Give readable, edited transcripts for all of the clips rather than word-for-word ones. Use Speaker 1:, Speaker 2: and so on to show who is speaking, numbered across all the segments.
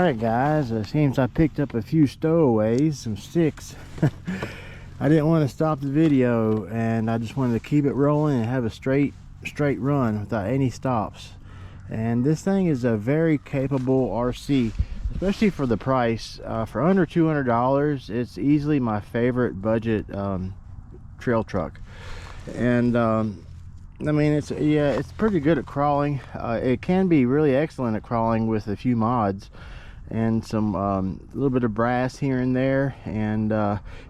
Speaker 1: Alright guys, it seems I picked up a few stowaways, some sticks. I didn't want to stop the video, and I just wanted to keep it rolling and have a straight run without any stops. And this thing is a very capable RC, especially for the price. For under $200, it's easily my favorite budget trail truck. And I mean, it's pretty good at crawling. It can be really excellent at crawling with a few mods and some little bit of brass here and there, and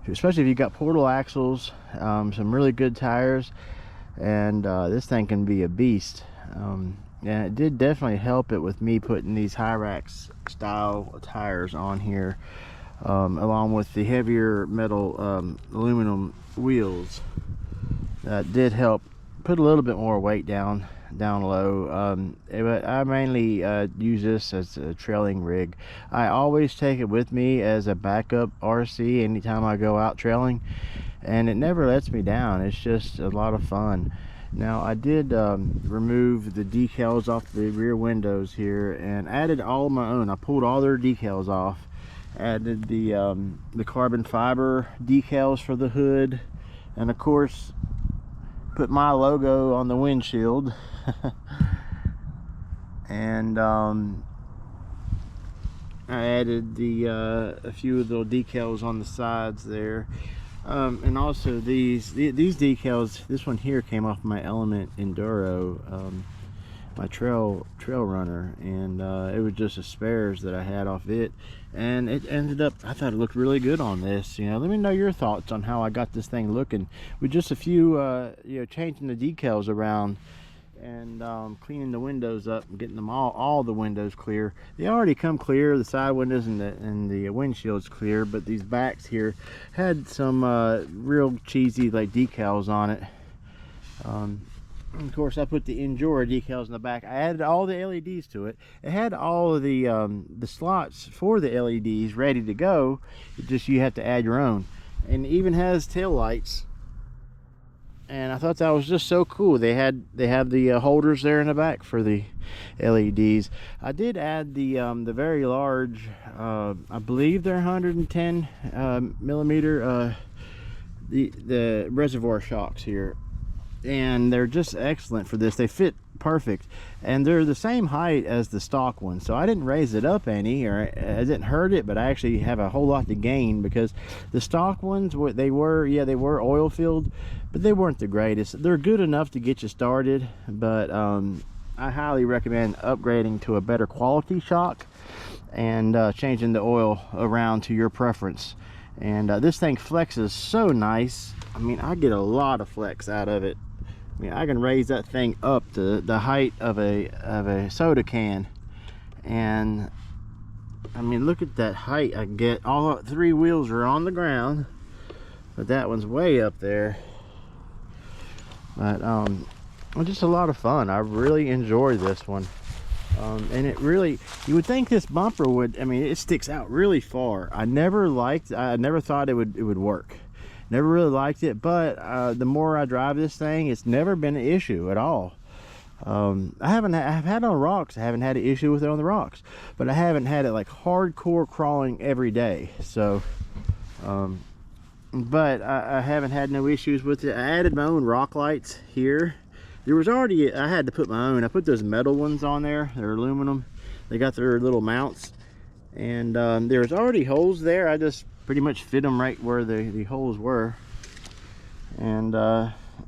Speaker 1: especially if you got portal axles, some really good tires, and this thing can be a beast. And it did definitely help it with me putting these Hyrax style tires on here, along with the heavier metal aluminum wheels. That did help put a little bit more weight down low. But I mainly use this as a trailing rig. I always take it with me as a backup RC anytime I go out trailing, and it never lets me down. It's just a lot of fun. Now I did remove the decals off the rear windows here and added all of my own. I pulled all their decals off, added the carbon fiber decals for the hood, and of course put my logo on the windshield. And I added a few of the little decals on the sides there, and also these decals. This one here came off my Element Enduro, my trail runner, and it was just a spares that I had off it, and it ended up, I thought it looked really good on this. You know, let me know your thoughts on how I got this thing looking with just a few you know, changing the decals around and cleaning the windows up and getting them all the windows clear. They already come clear, the side windows and the windshield's clear, but these backs here had some real cheesy like decals on it. Of course, I put the Enduro decals in the back. I added all the LEDs to it. It had all of the slots for the LEDs ready to go. It just, you have to add your own. And it even has tail lights. And I thought that was just so cool. They have the holders there in the back for the LEDs. I did add the very large, I believe they're 110 millimeter, the reservoir shocks here. And they're just excellent for this. They fit perfect, and they're the same height as the stock one, so I didn't raise it up any, or I didn't hurt it, but I actually have a whole lot to gain, because the stock ones, they were oil filled, but they weren't the greatest. They're good enough to get you started, but I highly recommend upgrading to a better quality shock and changing the oil around to your preference. And this thing flexes so nice. I mean, I get a lot of flex out of it. I mean, I can raise that thing up to the height of a soda can, and I mean, look at that height I get. All three wheels are on the ground, but that one's way up there. But just a lot of fun. I really enjoy this one, and it really, you would think this bumper would, I mean, it sticks out really far. I never thought it would work. Never really liked it, but the more I drive this thing, it's never been an issue at all. I've had it on rocks. I haven't had an issue with it on the rocks, but I haven't had it like hardcore crawling every day. So, but I haven't had no issues with it. I added my own rock lights here. There was already, I had to put my own. I put those metal ones on there. They're aluminum. They got their little mounts, and there's already holes there. I just pretty much fit them right where the holes were, and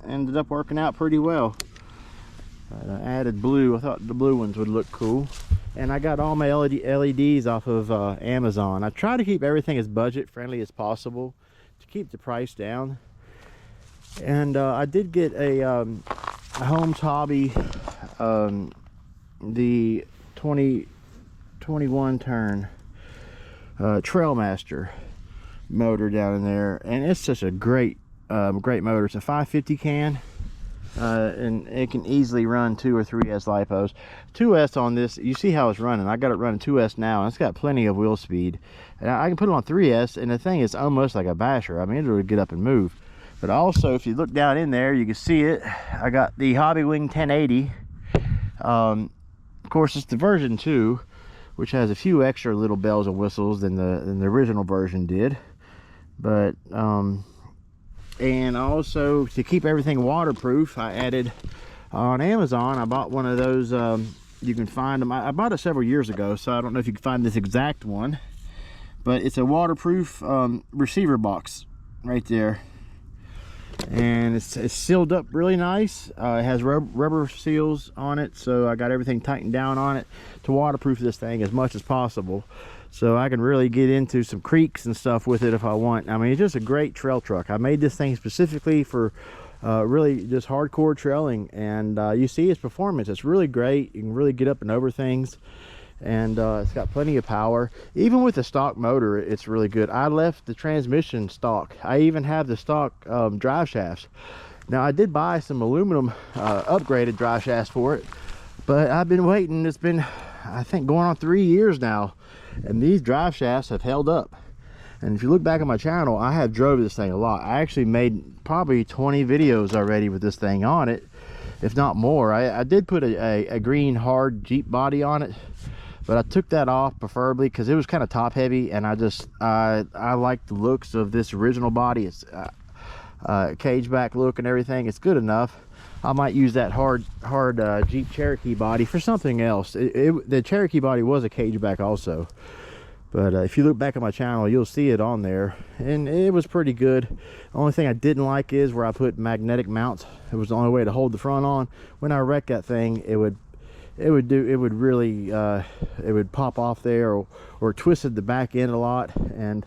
Speaker 1: ended up working out pretty well. I added blue. I thought the blue ones would look cool, and I got all my LEDs off of Amazon. I try to keep everything as budget friendly as possible to keep the price down. And I did get a Holmes Hobby, the 2021 turn Trailmaster motor down in there, and it's such a great motor. It's a 550 can, and it can easily run 2 or 3S lipos. 2S on this, you see how it's running. I got it running 2S now, and it's got plenty of wheel speed, and I can put it on 3S, and the thing is almost like a basher. I mean, it'll get up and move. But also, if you look down in there, you can see it. I got the Hobbywing 1080. Of course, it's the version 2, which has a few extra little bells and whistles than the original version did. But and also, to keep everything waterproof, I added on Amazon, I bought one of those, you can find them, I bought it several years ago, so I don't know if you can find this exact one, but it's a waterproof receiver box right there. And it's sealed up really nice. It has rubber seals on it, so I got everything tightened down on it to waterproof this thing as much as possible, so I can really get into some creeks and stuff with it if I want. I mean, it's just a great trail truck. I made this thing specifically for really just hardcore trailing, and you see its performance. It's really great. You can really get up and over things, and it's got plenty of power. Even with the stock motor, it's really good. I left the transmission stock. I even have the stock drive shafts. Now, I did buy some aluminum upgraded drive shafts for it, but I've been waiting. It's been, I think, going on 3 years now, and these drive shafts have held up. And if you look back on my channel, I have drove this thing a lot. I actually made probably 20 videos already with this thing on it, if not more. I did put a green hard Jeep body on it, but I took that off preferably because it was kind of top heavy, and I like the looks of this original body. It's cage back look and everything. It's good enough. I might use that hard Jeep Cherokee body for something else. The Cherokee body was a cage back also, but if you look back at my channel, you'll see it on there, and it was pretty good. The only thing I didn't like is where I put magnetic mounts. It was the only way to hold the front on. When I wrecked that thing, it would pop off there, or twisted the back end a lot, and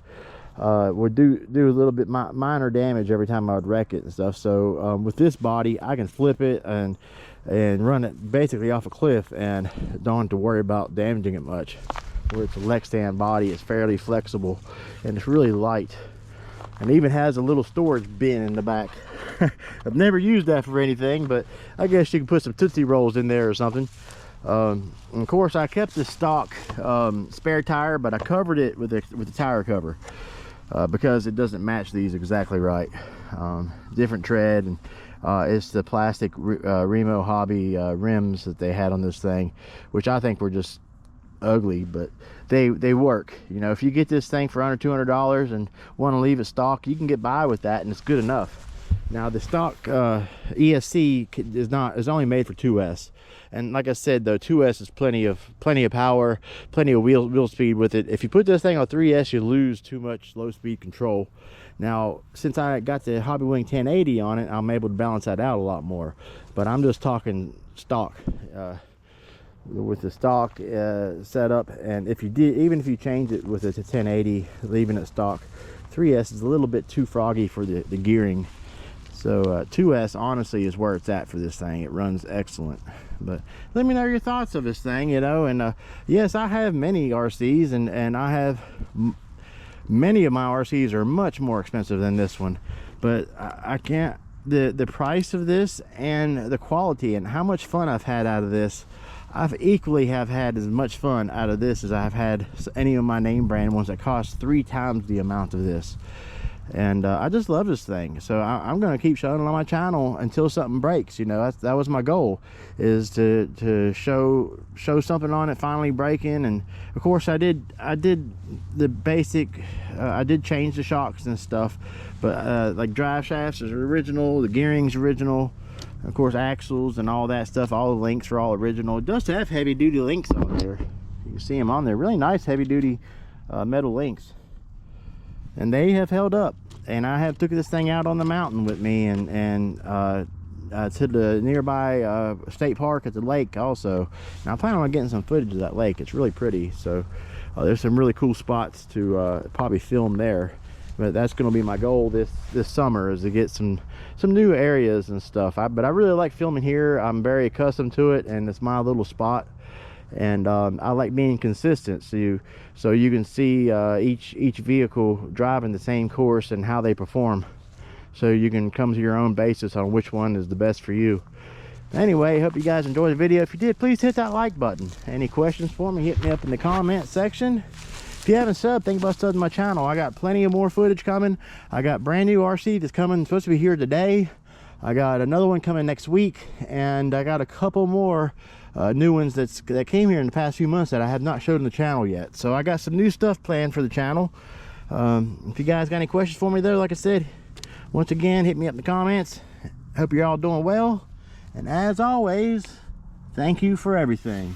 Speaker 1: would do a little bit minor damage every time I would wreck it and stuff. So with this body, I can flip it and run it basically off a cliff and don't have to worry about damaging it much. Where it's a leg stand body, it's fairly flexible, and it's really light, and even has a little storage bin in the back. I've never used that for anything, but I guess you can put some Tootsie Rolls in there or something. And of course, I kept the stock spare tire, but I covered it with the tire cover because it doesn't match these exactly right. Different tread, and it's the plastic Remo Hobby rims that they had on this thing, which I think were just ugly, but they work. You know, if you get this thing for under $200 and want to leave it stock, you can get by with that, and it's good enough. Now, the stock ESC is only made for 2S, and like I said, though, 2S is plenty of power, plenty of wheel speed with it. If you put this thing on 3S, you lose too much low speed control. Now, since I got the Hobbywing 1080 on it, I'm able to balance that out a lot more, but I'm just talking stock. With the stock setup, and even if you change it with a 1080, leaving it stock, 3S is a little bit too froggy for the gearing. So 2S honestly is where it's at for this thing. It runs excellent. But let me know your thoughts of this thing, you know. And yes, I have many RCs, and I have many of my RCs are much more expensive than this one, but I can't, the price of this and the quality and how much fun I've had out of this, I've equally have had as much fun out of this as I've had any of my name brand ones that cost 3 times the amount of this. And I just love this thing, so I'm going to keep showing it on my channel until something breaks. You know, that was my goal, is to show something on it finally breaking. And of course, I did the basic. I did change the shocks and stuff, but like drive shafts is original, the gearing's original. Of course, axles and all that stuff, all the links are all original. It does have heavy duty links on there. You can see them on there, really nice heavy duty metal links, and they have held up. And I have took this thing out on the mountain with me, and to the nearby state park at the lake also. And I plan on getting some footage of that lake. It's really pretty, so there's some really cool spots to probably film there. But that's going to be my goal this summer, is to get some new areas and stuff. But I really like filming here. I'm very accustomed to it, and it's my little spot. And I like being consistent, so you can see each vehicle driving the same course and how they perform, so you can come to your own basis on which one is the best for you. Anyway, hope you guys enjoyed the video. If you did, please hit that like button. Any questions for me, hit me up in the comment section. If you haven't subbed, think about subbing my channel. I got plenty of more footage coming. I got brand new RC that's coming, supposed to be here today. I got another one coming next week, and I got a couple more new ones that came here in the past few months that I have not showed on the channel yet. So I got some new stuff planned for the channel. If you guys got any questions for me there, like I said, once again, hit me up in the comments. Hope you're all doing well, and as always, thank you for everything.